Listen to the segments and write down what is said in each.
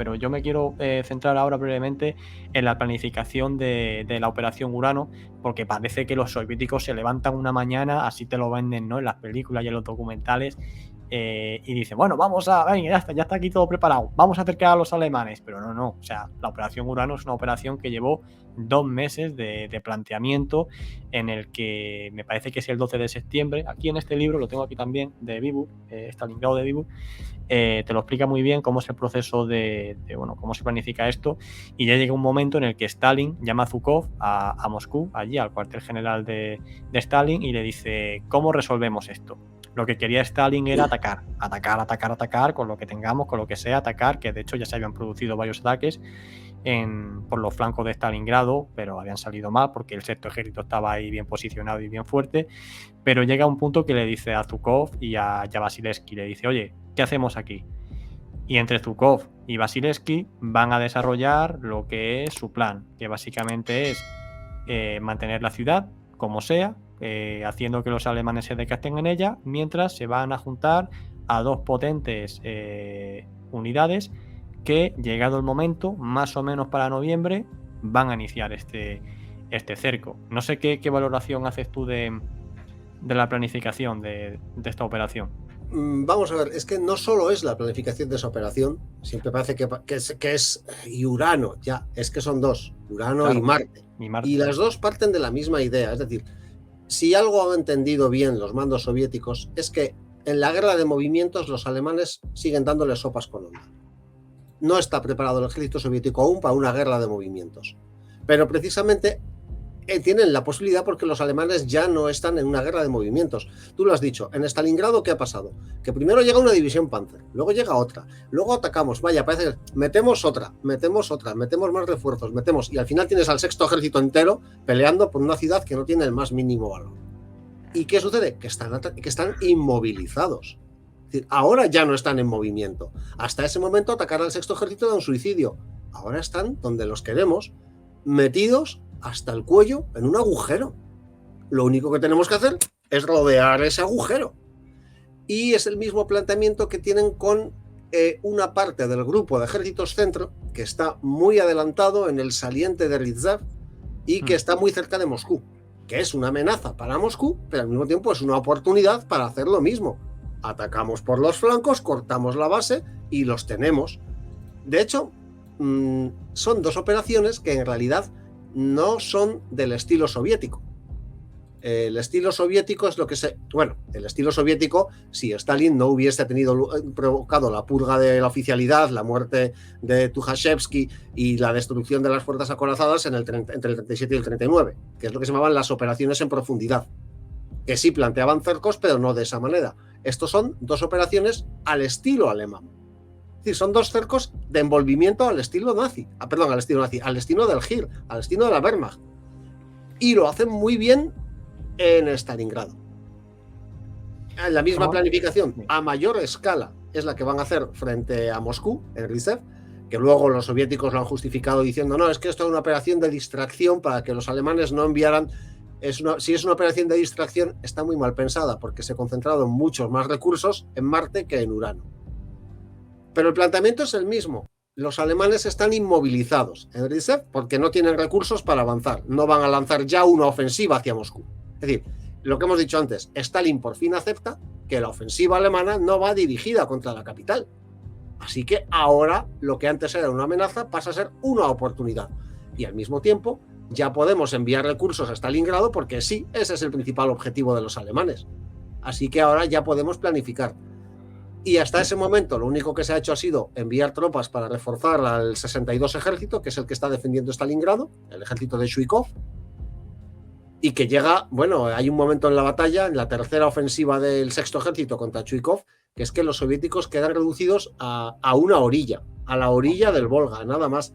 pero yo me quiero centrar ahora brevemente en la planificación de la Operación Urano, porque parece que los soviéticos se levantan una mañana, así te lo venden, ¿no?, en las películas y en los documentales, y dicen, bueno, venga, ya está aquí todo preparado, vamos a acercar a los alemanes, pero no, o sea, la Operación Urano es una operación que llevó 2 meses de planteamiento, en el que me parece que es el 12 de septiembre, aquí en este libro, lo tengo aquí también, de Vibur, Stalingrado de Vibur, te lo explica muy bien cómo es el proceso bueno, cómo se planifica esto, y ya llega un momento en el que Stalin llama a Zhukov a Moscú, allí al cuartel general de Stalin, y le dice, ¿cómo resolvemos esto? Lo que quería Stalin era atacar con lo que tengamos, con lo que sea, atacar, que de hecho ya se habían producido varios ataques por los flancos de Stalingrado, pero habían salido mal porque el sexto ejército estaba ahí bien posicionado y bien fuerte, pero llega un punto que le dice a Zhukov y a Vasilevsky, le dice, oye, ¿qué hacemos aquí? Y entre Zhukov y Vasilevsky van a desarrollar lo que es su plan, que básicamente es mantener la ciudad como sea, haciendo que los alemanes se decasten en ella, mientras se van a juntar a dos potentes unidades que, llegado el momento, más o menos para noviembre, van a iniciar este cerco. No sé qué valoración haces tú de la planificación de esta operación. Vamos a ver, es que no solo es la planificación de esa operación, siempre parece que es Urano, ya, es que son dos, Urano, claro, y Marte. Y las dos parten de la misma idea, es decir, si algo han entendido bien los mandos soviéticos es que en la guerra de movimientos los alemanes siguen dándole sopas con onda. No está preparado el ejército soviético aún para una guerra de movimientos, pero precisamente tienen la posibilidad porque los alemanes ya no están en una guerra de movimientos. Tú lo has dicho, en Stalingrado, ¿qué ha pasado? Que primero llega una división Panzer, luego llega otra, luego atacamos, vaya, parece que metemos otra, metemos más refuerzos, y al final tienes al sexto ejército entero peleando por una ciudad que no tiene el más mínimo valor. ¿Y qué sucede? Que están inmovilizados. Es decir, ahora ya no están en movimiento. Hasta ese momento atacar al sexto ejército era un suicidio. Ahora están donde los queremos, metidos hasta el cuello en un agujero. Lo único que tenemos que hacer es rodear ese agujero. Y es el mismo planteamiento que tienen con una parte del grupo de ejércitos centro que está muy adelantado en el saliente de Rizhar y que está muy cerca de Moscú, que es una amenaza para Moscú, pero al mismo tiempo es una oportunidad para hacer lo mismo. Atacamos por los flancos, cortamos la base y los tenemos. De hecho, son dos operaciones que en realidad no son del estilo soviético. El estilo soviético es lo que el estilo soviético, si Stalin no hubiese provocado la purga de la oficialidad, la muerte de Tukhachevsky y la destrucción de las fuerzas acorazadas entre el 37 y el 39, que es lo que se llamaban las operaciones en profundidad, que sí planteaban cercos, pero no de esa manera. Estos son dos operaciones al estilo alemán. Es decir, son dos cercos de envolvimiento al estilo nazi. Al estilo del Heer, al estilo de la Wehrmacht. Y lo hacen muy bien en Stalingrado. La misma planificación a mayor escala es la que van a hacer frente a Moscú, en Rizhar, que luego los soviéticos lo han justificado diciendo, no, es que esto es una operación de distracción para que los alemanes no enviaran. Si es una operación de distracción, está muy mal pensada, porque se ha concentrado muchos más recursos en Marte que en Urano. Pero el planteamiento es el mismo. Los alemanes están inmovilizados en Rizhar porque no tienen recursos para avanzar. No van a lanzar ya una ofensiva hacia Moscú. Es decir, lo que hemos dicho antes, Stalin por fin acepta que la ofensiva alemana no va dirigida contra la capital. Así que ahora lo que antes era una amenaza pasa a ser una oportunidad. Y al mismo tiempo ya podemos enviar recursos a Stalingrado porque sí, ese es el principal objetivo de los alemanes. Así que ahora ya podemos planificar. Y hasta ese momento lo único que se ha hecho ha sido enviar tropas para reforzar al 62 ejército, que es el que está defendiendo Stalingrado, el ejército de Zhukov, y que llega, hay un momento en la batalla, en la tercera ofensiva del sexto ejército contra Zhukov, que es que los soviéticos quedan reducidos a una orilla, a la orilla del Volga, nada más.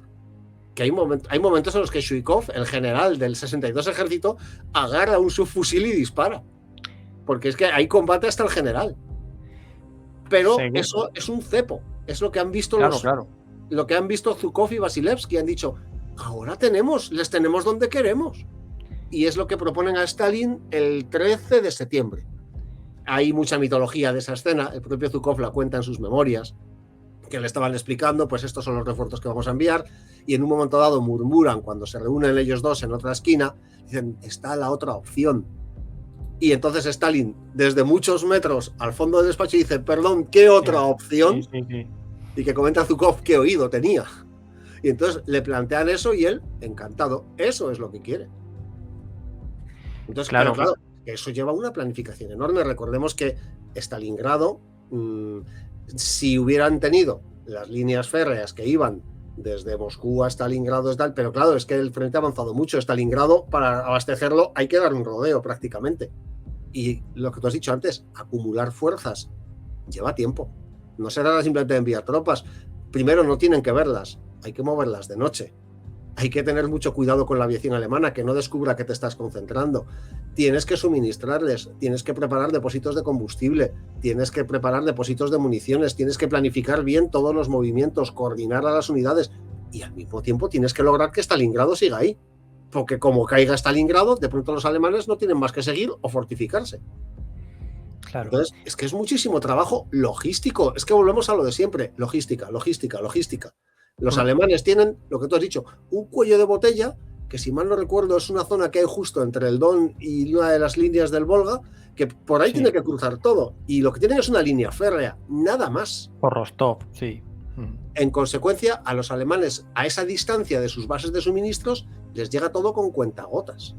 Que hay momentos en los que Zhukov, el general del 62 ejército, agarra un subfusil y dispara. Porque es que hay combate hasta el general. Pero eso es un cepo, es lo que han visto lo que han visto Zhukov y Vasilevsky, han dicho, ahora les tenemos donde queremos. Y es lo que proponen a Stalin el 13 de septiembre. Hay mucha mitología de esa escena, el propio Zhukov la cuenta en sus memorias, que le estaban explicando, pues estos son los refuerzos que vamos a enviar, y en un momento dado murmuran cuando se reúnen ellos dos en otra esquina, dicen, está la otra opción. Y entonces Stalin, desde muchos metros al fondo del despacho, dice, perdón, ¿qué otra opción? Sí. Y que comenta Zhukov qué oído tenía. Y entonces le plantean eso y él, encantado, eso es lo que quiere. Entonces, claro, eso lleva una planificación enorme. Recordemos que Stalingrado, si hubieran tenido las líneas férreas que iban desde Moscú a Stalingrado, pero claro, es que el frente ha avanzado mucho. Stalingrado, para abastecerlo, hay que dar un rodeo prácticamente. Y lo que tú has dicho antes, acumular fuerzas lleva tiempo. No será simplemente enviar tropas. Primero, no tienen que verlas, hay que moverlas de noche. Hay que tener mucho cuidado con la aviación alemana, que no descubra que te estás concentrando. Tienes que suministrarles, tienes que preparar depósitos de combustible, tienes que preparar depósitos de municiones, tienes que planificar bien todos los movimientos, coordinar a las unidades y al mismo tiempo tienes que lograr que Stalingrado siga ahí. Porque como caiga Stalingrado, de pronto los alemanes no tienen más que seguir o fortificarse. Claro. Entonces, es que es muchísimo trabajo logístico. Es que volvemos a lo de siempre. Logística. Los alemanes tienen, lo que tú has dicho, un cuello de botella, que si mal no recuerdo es una zona que hay justo entre el Don y una de las líneas del Volga, que por ahí tiene que cruzar todo. Y lo que tienen es una línea férrea, nada más. Por Rostov, sí. En consecuencia, a los alemanes, a esa distancia de sus bases de suministros, les llega todo con cuentagotas.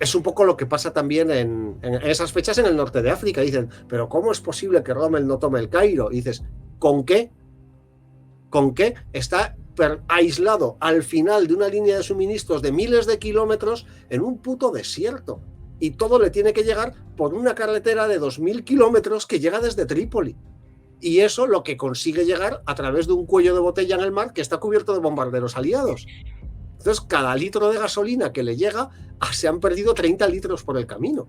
Es un poco lo que pasa también en esas fechas en el norte de África. Dicen, pero ¿cómo es posible que Rommel no tome el Cairo? Y dices, ¿con qué? ¿Con qué? Está aislado al final de una línea de suministros de miles de kilómetros en un puto desierto. Y todo le tiene que llegar por una carretera de 2.000 kilómetros que llega desde Trípoli. Y eso lo que consigue llegar a través de un cuello de botella en el mar que está cubierto de bombarderos aliados. Entonces, cada litro de gasolina que le llega, se han perdido 30 litros por el camino.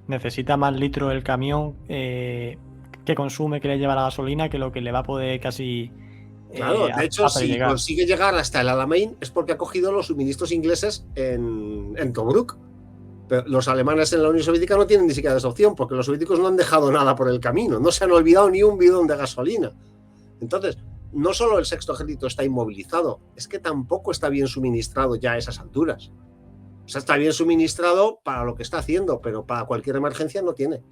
Necesita más litros el camión que consume, que le lleva la gasolina, que lo que le va a poder casi... Claro, de hecho, si consigue llegar hasta el Alamein es porque ha cogido los suministros ingleses en Tobruk. Pero los alemanes en la Unión Soviética no tienen ni siquiera esa opción, porque los soviéticos no han dejado nada por el camino, no se han olvidado ni un bidón de gasolina. Entonces, no solo el sexto ejército está inmovilizado, es que tampoco está bien suministrado ya a esas alturas. O sea, está bien suministrado para lo que está haciendo, pero para cualquier emergencia no tiene.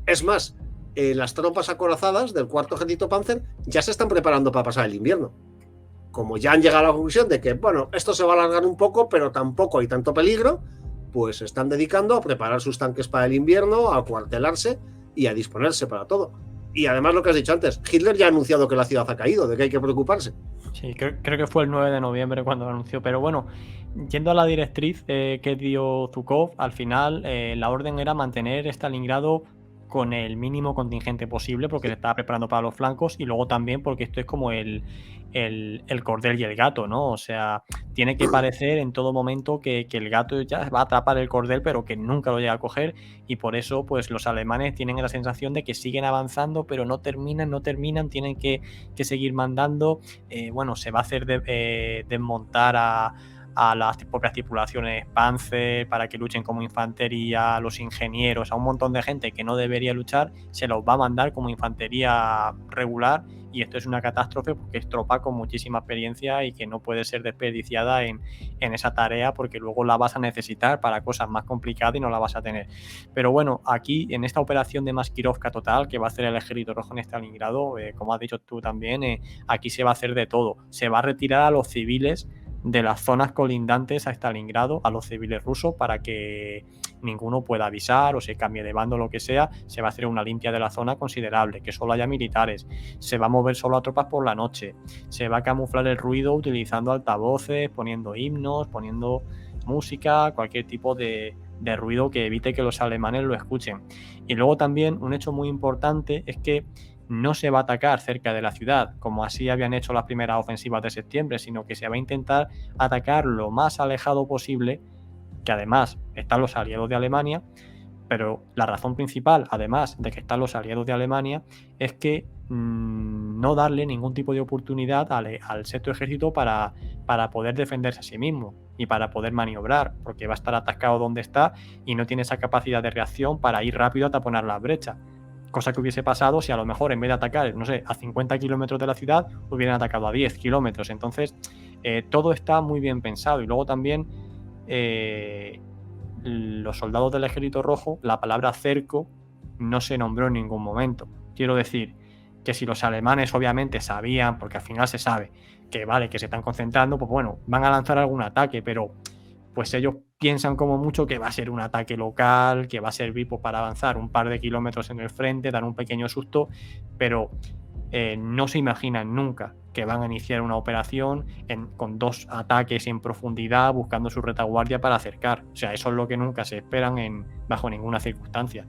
Es más, las tropas acorazadas del cuarto ejército Panzer ya se están preparando para pasar el invierno. Como ya han llegado a la conclusión de que, bueno, esto se va a alargar un poco, pero tampoco hay tanto peligro, pues se están dedicando a preparar sus tanques para el invierno, a acuartelarse y a disponerse para todo. Y además lo que has dicho antes, Hitler ya ha anunciado que la ciudad ha caído, de que hay que preocuparse. Sí, creo que fue el 9 de noviembre cuando lo anunció, pero bueno, yendo a la directriz que dio Zhukov, al final la orden era mantener Stalingrado con el mínimo contingente posible porque se estaba preparando para los flancos y luego también porque esto es como el cordel y el gato, ¿no? O sea, tiene que parecer en todo momento que el gato ya va a atrapar el cordel pero que nunca lo llega a coger y por eso pues los alemanes tienen la sensación de que siguen avanzando pero no terminan, tienen que seguir mandando, bueno, se va a hacer desmontar a las propias tripulaciones Panzer para que luchen como infantería, a los ingenieros, a un montón de gente que no debería luchar, se los va a mandar como infantería regular y esto es una catástrofe porque es tropa con muchísima experiencia y que no puede ser desperdiciada en esa tarea porque luego la vas a necesitar para cosas más complicadas y no la vas a tener. Pero bueno, aquí en esta operación de Maskirovka total que va a hacer el ejército rojo en Stalingrado, como has dicho tú también, aquí se va a hacer de todo, se va a retirar a los civiles de las zonas colindantes a Stalingrado, a los civiles rusos, para que ninguno pueda avisar o se cambie de bando o lo que sea. Se va a hacer una limpia de la zona considerable, que solo haya militares, se va a mover solo a tropas por la noche, se va a camuflar el ruido utilizando altavoces, poniendo himnos, poniendo música, cualquier tipo de ruido que evite que los alemanes lo escuchen. Y luego también un hecho muy importante es que no se va a atacar cerca de la ciudad, como así habían hecho las primeras ofensivas de septiembre, sino que se va a intentar atacar lo más alejado posible, que además están los aliados de Alemania, pero la razón principal, además de que están los aliados de Alemania, es que no darle ningún tipo de oportunidad al sexto ejército para poder defenderse a sí mismo y para poder maniobrar, porque va a estar atascado donde está y no tiene esa capacidad de reacción para ir rápido a taponar las brechas. Cosa que hubiese pasado si a lo mejor en vez de atacar, no sé, a 50 kilómetros de la ciudad, hubieran atacado a 10 kilómetros. Entonces, todo está muy bien pensado. Y luego también los soldados del Ejército Rojo, la palabra cerco no se nombró en ningún momento. Quiero decir que si los alemanes obviamente sabían, porque al final se sabe que vale, que se están concentrando, pues bueno, van a lanzar algún ataque, pero pues ellos piensan como mucho que va a ser un ataque local, que va a servir pues, para avanzar un par de kilómetros en el frente, dar un pequeño susto, pero no se imaginan nunca que van a iniciar una operación con 2 ataques en profundidad buscando su retaguardia para acercar. O sea, eso es lo que nunca se esperan bajo ninguna circunstancia.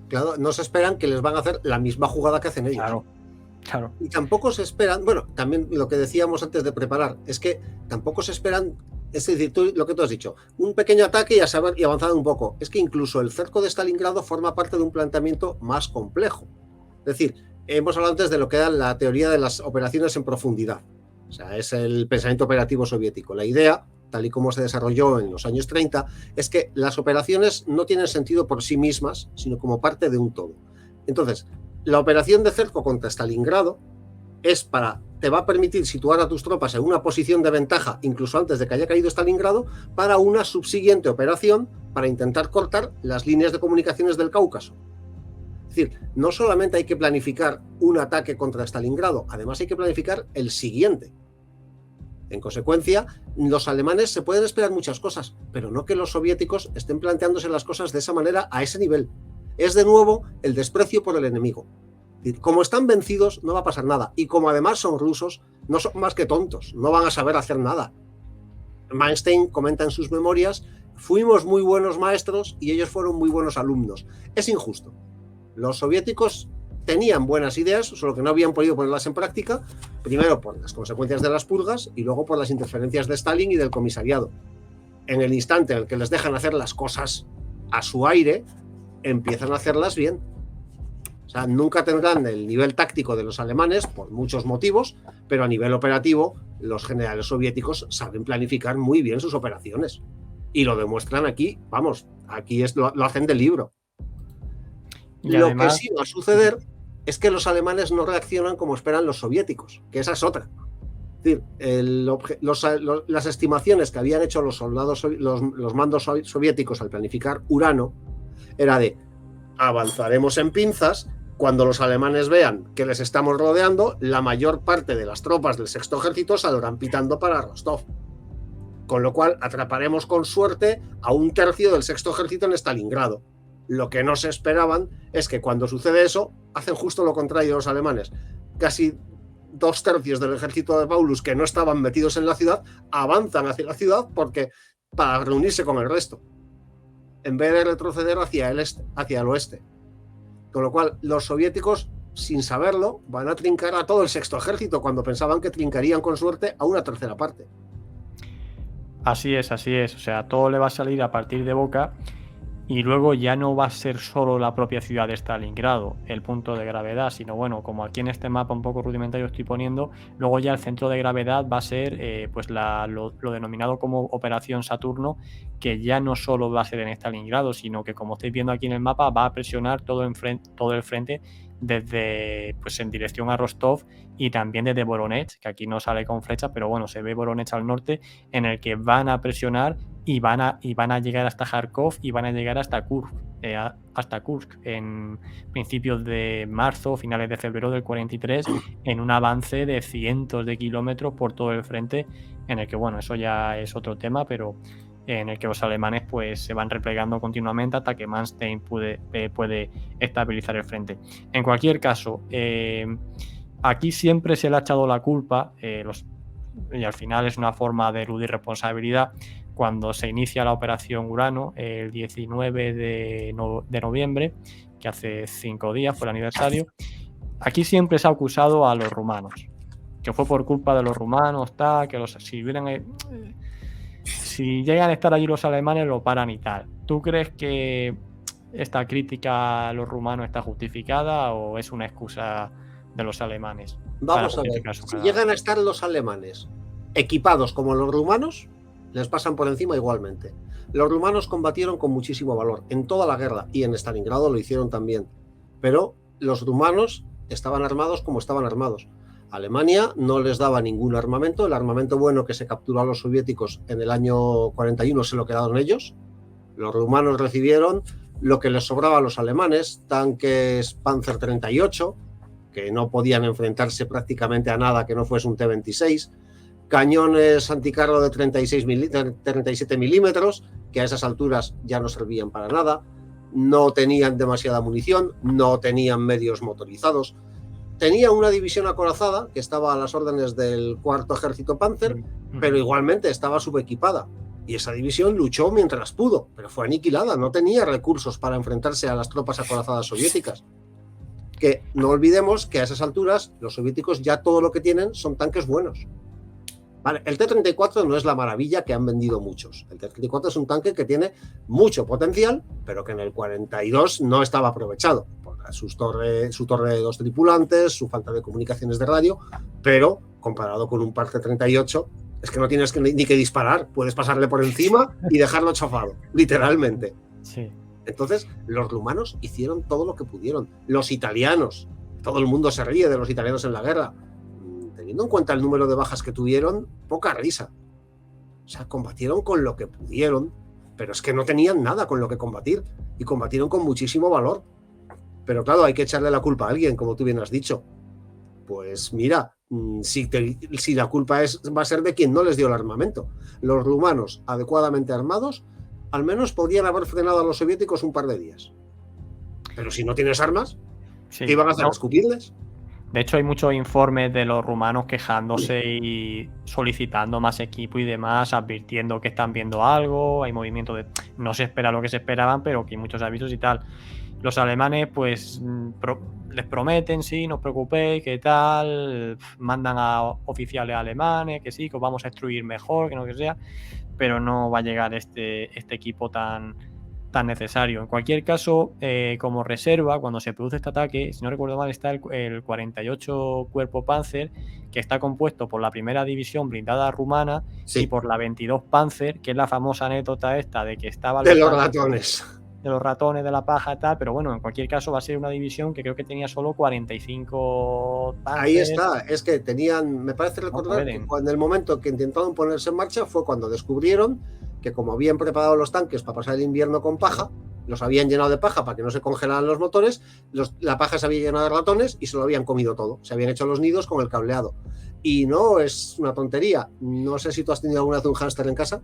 Claro, no se esperan que les van a hacer la misma jugada que hacen ellos. Claro. Y tampoco se esperan, bueno, también lo que decíamos antes de preparar, es que tampoco se esperan, es decir, lo que tú has dicho, un pequeño ataque y avanzar un poco. Es que incluso el cerco de Stalingrado forma parte de un planteamiento más complejo. Es decir, hemos hablado antes de lo que era la teoría de las operaciones en profundidad. O sea, es el pensamiento operativo soviético. La idea, tal y como se desarrolló en los años 30, es que las operaciones no tienen sentido por sí mismas, sino como parte de un todo. Entonces, la operación de cerco contra Stalingrado te va a permitir situar a tus tropas en una posición de ventaja, incluso antes de que haya caído Stalingrado, para una subsiguiente operación para intentar cortar las líneas de comunicaciones del Cáucaso. Es decir, no solamente hay que planificar un ataque contra Stalingrado, además hay que planificar el siguiente. En consecuencia, los alemanes se pueden esperar muchas cosas, pero no que los soviéticos estén planteándose las cosas de esa manera a ese nivel. Es de nuevo el desprecio por el enemigo. Como están vencidos, no va a pasar nada. Y como además son rusos, no son más que tontos, no van a saber hacer nada. Manstein comenta en sus memorias: fuimos muy buenos maestros y ellos fueron muy buenos alumnos. Es injusto. Los soviéticos tenían buenas ideas, solo que no habían podido ponerlas en práctica, primero por las consecuencias de las purgas y luego por las interferencias de Stalin y del comisariado. En el instante en el que les dejan hacer las cosas a su aire, empiezan a hacerlas bien. O sea, nunca tendrán el nivel táctico de los alemanes por muchos motivos, pero a nivel operativo los generales soviéticos saben planificar muy bien sus operaciones y lo demuestran aquí, vamos, aquí lo hacen del libro. Y lo además, que sí va a suceder es que los alemanes no reaccionan como esperan los soviéticos, que esa es otra. Es decir, las estimaciones que habían hecho los soldados, los mandos soviéticos al planificar Urano era de: avanzaremos en pinzas, cuando los alemanes vean que les estamos rodeando, la mayor parte de las tropas del sexto ejército saldrán pitando para Rostov. Con lo cual atraparemos con suerte a 1/3 del sexto ejército en Stalingrado. Lo que no se esperaban es que cuando sucede eso, hacen justo lo contrario los alemanes. Casi 2/3 del ejército de Paulus, que no estaban metidos en la ciudad, avanzan hacia la ciudad para reunirse con el resto, en vez de retroceder hacia el oeste. Con lo cual, los soviéticos, sin saberlo, van a trincar a todo el sexto ejército cuando pensaban que trincarían con suerte a 1/3 parte. Así es. O sea, todo le va a salir a partir de boca y luego ya no va a ser solo la propia ciudad de Stalingrado el punto de gravedad, sino bueno, como aquí en este mapa un poco rudimentario estoy poniendo, luego ya el centro de gravedad va a ser pues lo denominado como Operación Saturno, que ya no solo va a ser en Stalingrado, sino que como estáis viendo aquí en el mapa va a presionar todo el frente desde pues en dirección a Rostov y también desde Voronezh, que aquí no sale con flechas, pero bueno, se ve Voronezh al norte, en el que van a presionar y van a llegar hasta Kharkov y van a llegar hasta Kursk en principios de marzo, finales de febrero del 43, en un avance de cientos de kilómetros por todo el frente, en el que bueno, eso ya es otro tema, pero en el que los alemanes pues se van replegando continuamente hasta que Manstein puede estabilizar el frente. En cualquier caso, aquí siempre se le ha echado la culpa, y al final es una forma de eludir responsabilidad, cuando se inicia la operación Urano el 19 de noviembre, que hace 5 días fue el aniversario. Aquí siempre se ha acusado a los rumanos, que fue por culpa de los rumanos, si llegan a estar allí los alemanes lo paran y tal. ¿Tú crees que esta crítica a los rumanos está justificada o es una excusa de los alemanes? Vamos a ver, si llegan a estar los alemanes equipados como los rumanos, les pasan por encima igualmente. Los rumanos combatieron con muchísimo valor en toda la guerra y en Stalingrado lo hicieron también, pero los rumanos estaban armados como estaban armados. Alemania no les daba ningún armamento. El armamento bueno que se capturó a los soviéticos en el año 41 se lo quedaron ellos. Los rumanos recibieron lo que les sobraba a los alemanes, tanques Panzer 38, que no podían enfrentarse prácticamente a nada que no fuese un T-26, cañones anticarro de 37 milímetros, que a esas alturas ya no servían para nada, no tenían demasiada munición, no tenían medios motorizados. Tenía una división acorazada que estaba a las órdenes del cuarto ejército Panzer, pero igualmente estaba subequipada. Y esa división luchó mientras pudo, pero fue aniquilada, no tenía recursos para enfrentarse a las tropas acorazadas soviéticas. Que no olvidemos que a esas alturas los soviéticos ya todo lo que tienen son tanques buenos. Vale, el T-34 no es la maravilla que han vendido muchos. El T-34 es un tanque que tiene mucho potencial, pero que en el 42 no estaba aprovechado por su torre de 2 tripulantes, su falta de comunicaciones de radio, pero comparado con un par T-38, es que no tienes ni que disparar, puedes pasarle por encima y dejarlo chafado, literalmente. Sí. Entonces, los rumanos hicieron todo lo que pudieron. Los italianos, todo el mundo se ríe de los italianos en la guerra. Teniendo en cuenta el número de bajas que tuvieron, poca risa. O sea, combatieron con lo que pudieron, pero es que no tenían nada con lo que combatir y combatieron con muchísimo valor. Pero claro, hay que echarle la culpa a alguien, como tú bien has dicho. Pues mira, si la culpa va a ser de quien no les dio el armamento. Los rumanos, adecuadamente armados, al menos podían haber frenado a los soviéticos un par de días. Pero si no tienes armas, sí, ¿qué iban a hacer? No. ¿Escupirles? De hecho, hay muchos informes de los rumanos quejándose y solicitando más equipo y demás, advirtiendo que están viendo algo, hay movimiento de... No se espera lo que se esperaban, pero que hay muchos avisos y tal. Los alemanes, pues, les prometen, sí, no os preocupéis, que tal, mandan a oficiales alemanes, que sí, que os vamos a instruir mejor, que no que sea, pero no va a llegar este equipo tan necesario. En cualquier caso, como reserva, cuando se produce este ataque, si no recuerdo mal, está el 48 Cuerpo Panzer, que está compuesto por la primera división blindada rumana, sí, y por la 22 Panzer, que es la famosa anécdota esta de que estaba... De los ratones. De los ratones, de la paja y tal, pero bueno, en cualquier caso va a ser una división que creo que tenía solo 45 Panzer. Ahí está, es que tenían, me parece recordar que en el momento que intentaron ponerse en marcha fue cuando descubrieron que como habían preparado los tanques para pasar el invierno con paja, los habían llenado de paja para que no se congelaran los motores, la paja se había llenado de ratones y se lo habían comido todo, se habían hecho los nidos con el cableado. Y no es una tontería, no sé si tú has tenido alguna vez un hámster en casa.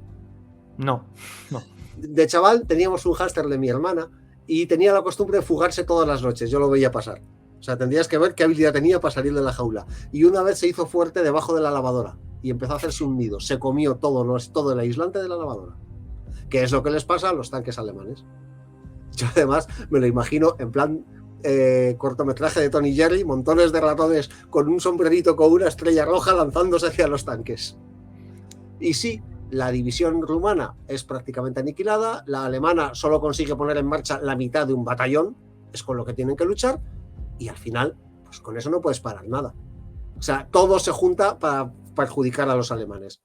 No. De chaval teníamos un hámster de mi hermana y tenía la costumbre de fugarse todas las noches, yo lo veía pasar. O sea, tendrías que ver qué habilidad tenía para salir de la jaula. Y una vez se hizo fuerte debajo de la lavadora y empezó a hacerse un nido. Se comió todo el aislante de la lavadora. Que es lo que les pasa a los tanques alemanes. Yo además me lo imagino en plan cortometraje de Tony Jerry, montones de ratones con un sombrerito con una estrella roja lanzándose hacia los tanques. Y sí, la división rumana es prácticamente aniquilada, la alemana solo consigue poner en marcha la mitad de un batallón, es con lo que tienen que luchar, y al final, pues con eso no puedes parar nada. O sea, todo se junta para perjudicar a los alemanes.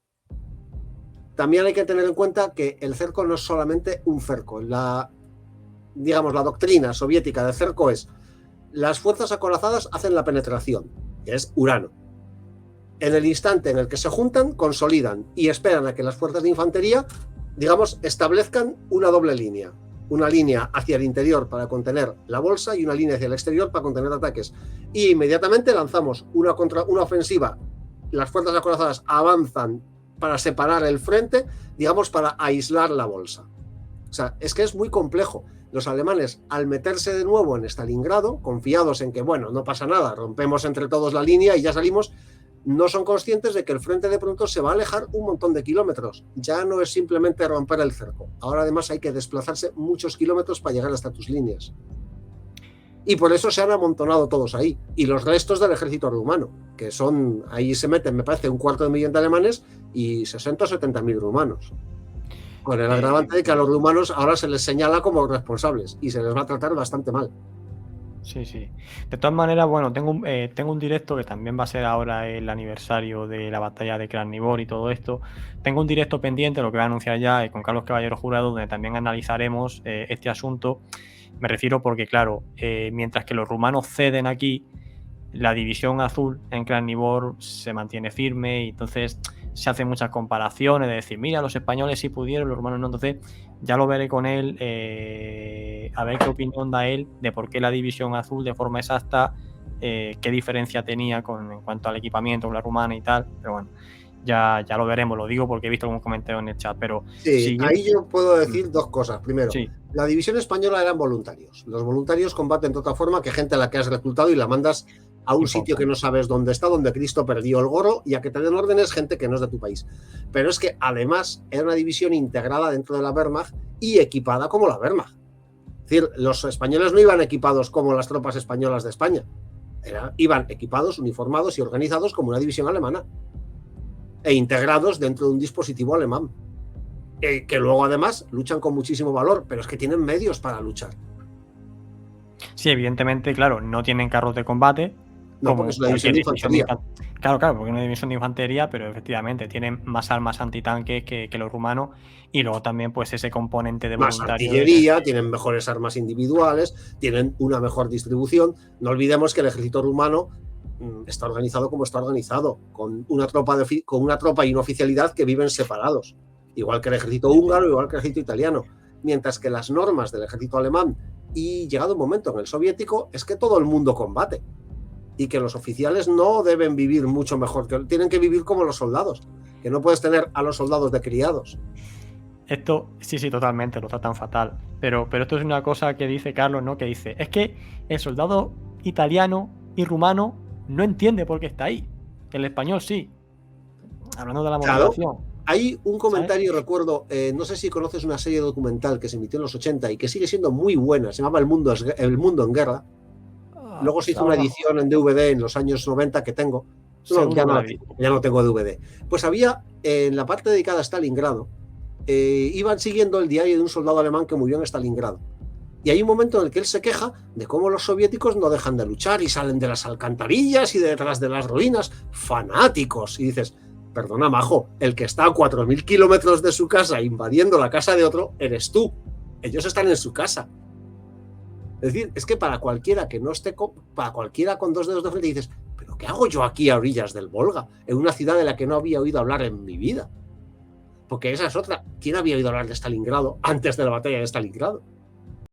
También hay que tener en cuenta que el cerco no es solamente un cerco. La doctrina soviética del cerco es: las fuerzas acorazadas hacen la penetración, que es Urano. En el instante en el que se juntan, consolidan y esperan a que las fuerzas de infantería, establezcan una doble línea. Una línea hacia el interior para contener la bolsa y una línea hacia el exterior para contener ataques. Y inmediatamente lanzamos una ofensiva. Las fuerzas acorazadas avanzan para separar el frente, para aislar la bolsa. O sea, es que es muy complejo. Los alemanes, al meterse de nuevo en Stalingrado, confiados en que, bueno, no pasa nada, rompemos entre todos la línea y ya salimos, no son conscientes de que el frente de pronto se va a alejar un montón de kilómetros. Ya no es simplemente romper el cerco. Ahora además hay que desplazarse muchos kilómetros para llegar hasta tus líneas. Y por eso se han amontonado todos ahí. Y los restos del ejército rumano, que son, ahí se meten, me parece, 250.000 de alemanes y 60 o 70.000 rumanos. Con el agravante de que a los rumanos ahora se les señala como responsables y se les va a tratar bastante mal. Sí. De todas maneras, bueno, tengo un directo que también va a ser ahora el aniversario de la batalla de Krasnivor y todo esto. Tengo un directo pendiente, lo que voy a anunciar ya, con Carlos Caballero Jurado, donde también analizaremos este asunto. Me refiero porque, claro, mientras que los rumanos ceden aquí, la división azul en Krasnivor se mantiene firme y entonces se hacen muchas comparaciones de decir, mira, los españoles sí pudieron, los rumanos no. Entonces ya lo veré con él, a ver qué opinión da él de por qué la división azul de forma exacta, qué diferencia tenía en cuanto al equipamiento con la rumana y tal. Pero bueno, ya lo veremos, lo digo porque he visto algún comentario en el chat. Pero sí, ahí yo puedo decir dos cosas. Primero, sí. La división española eran voluntarios. Los voluntarios combaten de otra forma que gente a la que has reclutado y la mandas a un sitio que no sabes dónde está, donde Cristo perdió el gorro, y a que te den órdenes gente que no es de tu país. Pero es que además era una división integrada dentro de la Wehrmacht y equipada como la Wehrmacht. Es decir, los españoles no iban equipados como las tropas españolas de España. Iban equipados, uniformados y organizados como una división alemana. E integrados dentro de un dispositivo alemán. Que luego además luchan con muchísimo valor, pero es que tienen medios para luchar. Sí, evidentemente, claro, no tienen carros de combate. No, porque es una división de infantería. Claro, porque es una división de infantería, pero efectivamente tienen más armas antitanques que los rumanos, y luego también pues ese componente de más artillería, tienen mejores armas individuales, tienen una mejor distribución. No olvidemos que el ejército rumano está organizado como está organizado, con una tropa y una oficialidad que viven separados, igual que el ejército húngaro, igual que el ejército italiano, mientras que las normas del ejército alemán y llegado un momento en el soviético es que todo el mundo combate y que los oficiales no deben vivir mucho mejor, que tienen que vivir como los soldados, que no puedes tener a los soldados de criados. Esto, sí, totalmente, lo tratan fatal. Pero esto es una cosa que dice Carlos, ¿no? Que dice, es que el soldado italiano y rumano no entiende por qué está ahí. El español sí. Hablando de la motivación. Claro. Hay un comentario, ¿sabes? Recuerdo, no sé si conoces una serie documental que se emitió en los 80 y que sigue siendo muy buena, se llama El Mundo en Guerra. Luego se hizo una edición en DVD en los años 90 que tengo. No, ya no tengo DVD. Pues había, en la parte dedicada a Stalingrado, iban siguiendo el diario de un soldado alemán que murió en Stalingrado. Y hay un momento en el que él se queja de cómo los soviéticos no dejan de luchar y salen de las alcantarillas y detrás de las ruinas, fanáticos. Y dices, perdona, majo, el que está a 4.000 kilómetros de su casa invadiendo la casa de otro, eres tú. Ellos están en su casa. Es decir, es que para cualquiera que no esté, para cualquiera con dos dedos de frente, dices, ¿pero qué hago yo aquí a orillas del Volga? En una ciudad de la que no había oído hablar en mi vida. Porque esa es otra. ¿Quién había oído hablar de Stalingrado antes de la batalla de Stalingrado?